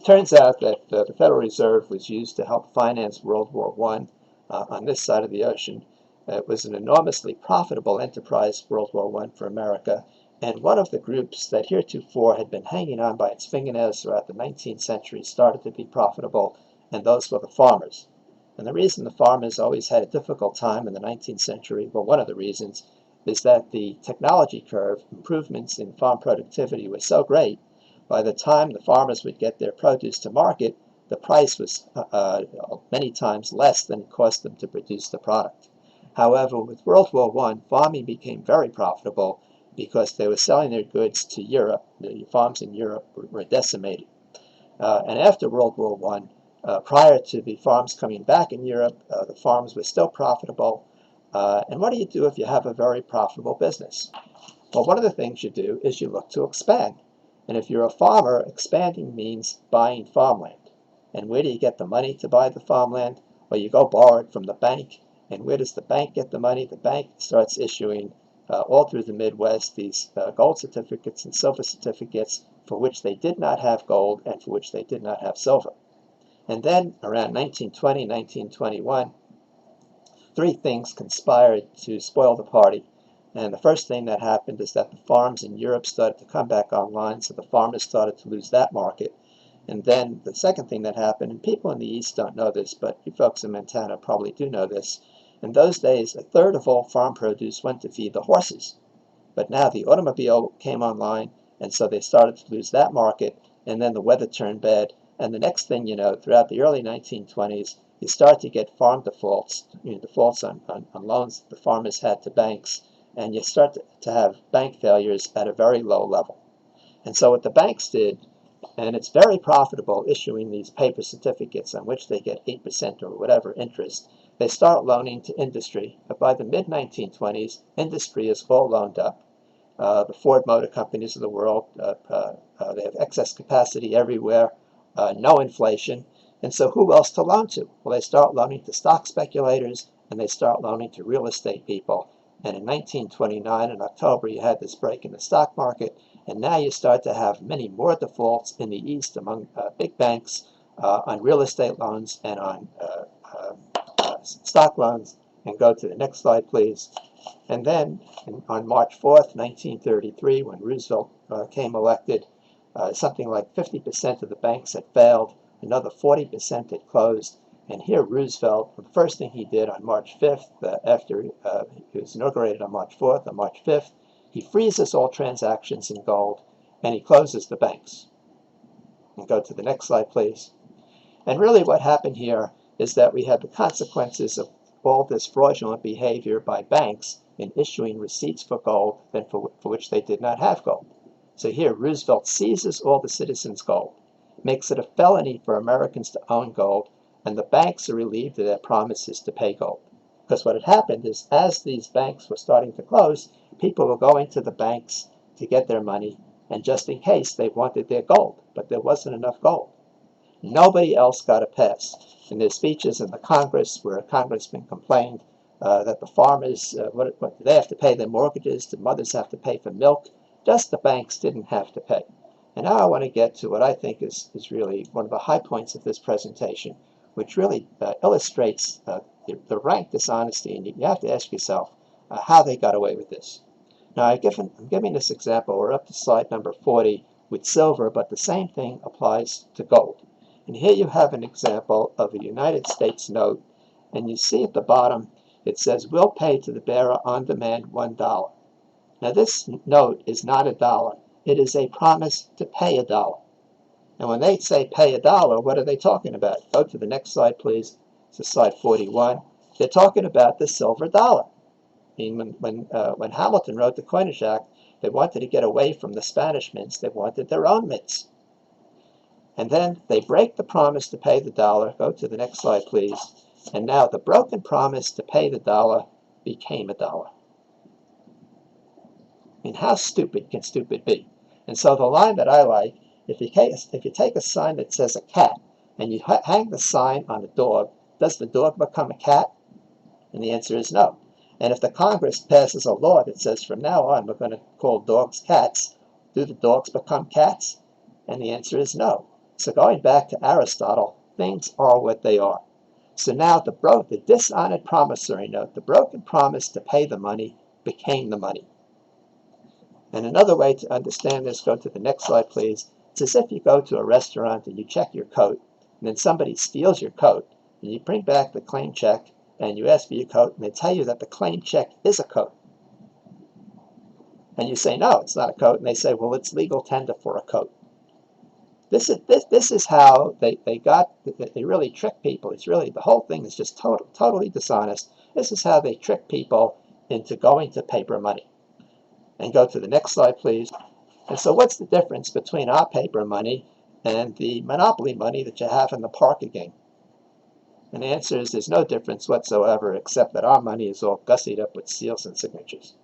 turns out that the Federal Reserve was used to help finance World War I on this side of the ocean. It was an enormously profitable enterprise, World War I, for America, and one of the groups that heretofore had been hanging on by its fingernails throughout the 19th century started to be profitable, and those were the farmers. And the reason the farmers always had a difficult time in the 19th century, well, one of the reasons, is that the technology curve, improvements in farm productivity, were so great, by the time the farmers would get their produce to market, the price was many times less than it cost them to produce the product. However, with World War I, farming became very profitable because they were selling their goods to Europe. The farms in Europe were decimated. And after World War I, prior to the farms coming back in Europe, the farms were still profitable. And what do you do if you have a very profitable business? Well, one of the things you do is you look to expand. And if you're a farmer, expanding means buying farmland. And where do you get the money to buy the farmland? Well, you go borrow it from the bank. And where does the bank get the money? The bank starts issuing all through the Midwest these gold certificates and silver certificates for which they did not have gold and for which they did not have silver. And then around 1920, 1921, three things conspired to spoil the party. And the first thing that happened is that the farms in Europe started to come back online, so the farmers started to lose that market. And then the second thing that happened, and people in the East don't know this, but you folks in Montana probably do know this, in those days, a third of all farm produce went to feed the horses. But now the automobile came online, and so they started to lose that market, and then the weather turned bad. And the next thing you know, throughout the early 1920s, you start to get farm defaults, defaults on loans the farmers had to banks, and you start to have bank failures at a very low level. And so what the banks did, and it's very profitable issuing these paper certificates on which they get 8% or whatever interest, they start loaning to industry. But by the mid-1920s, industry is all loaned up. The Ford Motor Companies of the world, they have excess capacity everywhere, no inflation. And so who else to loan to? Well, they start loaning to stock speculators, and they start loaning to real estate people. And in 1929, in October, you had this break in the stock market, and now you start to have many more defaults in the East among big banks on real estate loans and on stock loans. And go to the next slide, please. And then on March 4th, 1933, when Roosevelt came elected, something like 50% of the banks had failed, another 40% had closed. And here Roosevelt, the first thing he did on March 5th, after he was inaugurated on March 4th, on March 5th, he freezes all transactions in gold, and he closes the banks. And go to the next slide, please. And really what happened here is that we had the consequences of all this fraudulent behavior by banks in issuing receipts for gold for which they did not have gold. So here Roosevelt seizes all the citizens' gold, makes it a felony for Americans to own gold, and the banks are relieved of their promises to pay gold. Because what had happened is, as these banks were starting to close, people were going to the banks to get their money, and just in case they wanted their gold, but there wasn't enough gold. Nobody else got a pass. In their speeches in the Congress, where a congressman complained that the farmers, what they have to pay their mortgages, the mothers have to pay for milk, just the banks didn't have to pay. And now I want to get to what I think is really one of the high points of this presentation, which really illustrates the rank dishonesty, and you have to ask yourself how they got away with this. Now, I'm giving this example. We're up to slide number 40 with silver, but the same thing applies to gold. And here you have an example of a United States note, and you see at the bottom it says, "We'll pay to the bearer on demand $1." Now, this note is not $1. It is a promise to pay $1. And when they say pay $1, what are they talking about? Go to the next slide, please. This is slide 41. They're talking about the silver dollar. I mean, when Hamilton wrote the Coinage Act, they wanted to get away from the Spanish mints. They wanted their own mints. And then they break the promise to pay the dollar. Go to the next slide, please. And now the broken promise to pay the dollar became $1. I mean, how stupid can stupid be? And so the line that I like, if you take a sign that says a cat and you hang the sign on a dog, does the dog become a cat? And the answer is no. And if the Congress passes a law that says from now on we're going to call dogs cats, do the dogs become cats? And the answer is no. So going back to Aristotle, things are what they are. So now the dishonored promissory note, the broken promise to pay the money, became the money. And another way to understand this, go to the next slide, please. It's as if you go to a restaurant and you check your coat, and then somebody steals your coat, and you bring back the claim check, and you ask for your coat, and they tell you that the claim check is a coat. And you say, no, it's not a coat, and they say, well, it's legal tender for a coat. This is how they really trick people. It's really, the whole thing is just totally dishonest. This is how they trick people into going to paper money. And go to the next slide, please. And so what's the difference between our paper money and the monopoly money that you have in the poker game? And the answer is there's no difference whatsoever, except that our money is all gussied up with seals and signatures.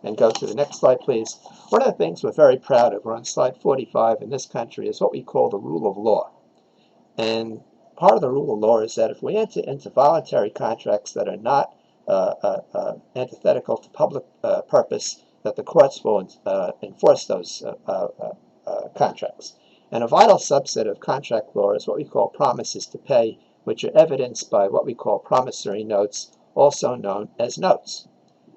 And go to the next slide, please. One of the things we're very proud of, we're on slide 45 in this country, is what we call the rule of law. And part of the rule of law is that if we enter into voluntary contracts that are not antithetical to public purpose, that the courts will enforce those contracts. And a vital subset of contract law is what we call promises to pay, which are evidenced by what we call promissory notes, also known as notes.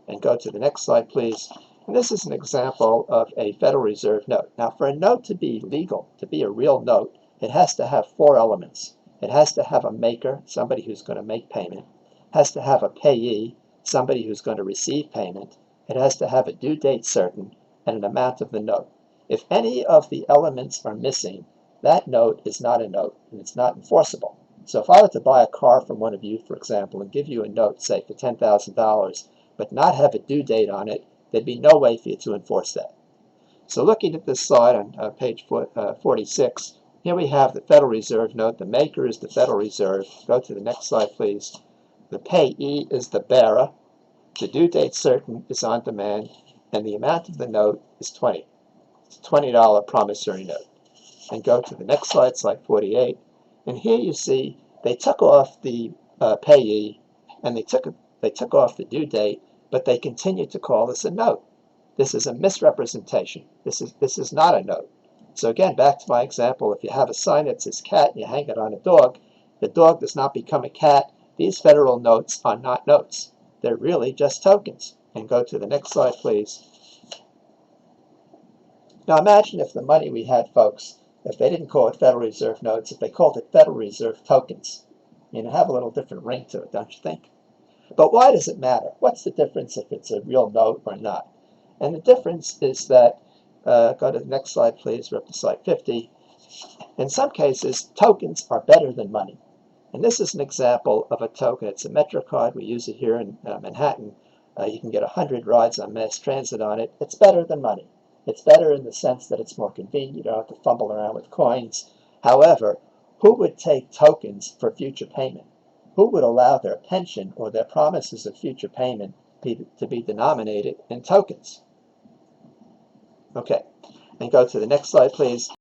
And go to the next slide, please. And this is an example of a Federal Reserve note. Now, for a note to be legal, to be a real note, it has to have 4 elements. It has to have a maker, somebody who's going to make payment. It has to have a payee, somebody who's going to receive payment. It has to have a due date certain and an amount of the note. If any of the elements are missing, that note is not a note and it's not enforceable. So if I were to buy a car from one of you, for example, and give you a note, say, for $10,000, but not have a due date on it, there'd be no way for you to enforce that. So looking at this slide on page 46, here we have the Federal Reserve note. The maker is the Federal Reserve. Go to the next slide, please. The payee is the bearer. The due date certain is on demand, and the amount of the note is $20. It's a $20 promissory note. And go to the next slide, slide 48. And here you see they took off the payee, and they took off the due date, but they continued to call this a note. This is a misrepresentation. This is not a note. So again, back to my example, if you have a sign that says cat and you hang it on a dog, the dog does not become a cat. These federal notes are not notes. They're really just tokens. And go to the next slide, please. Now imagine if the money we had, folks, if they didn't call it Federal Reserve notes, if they called it Federal Reserve tokens. You know, have a little different ring to it, don't you think? But why does it matter? What's the difference if it's a real note or not? And the difference is that, go to the next slide, please. We're up to slide 50. In some cases, tokens are better than money. And this is an example of a token. It's a MetroCard. We use it here in Manhattan. You can get 100 rides on mass transit on it. It's better than money. It's better in the sense that it's more convenient. You don't have to fumble around with coins. However, who would take tokens for future payment? Who would allow their pension or their promises of future payment to be denominated in tokens? Okay, and go to the next slide, please.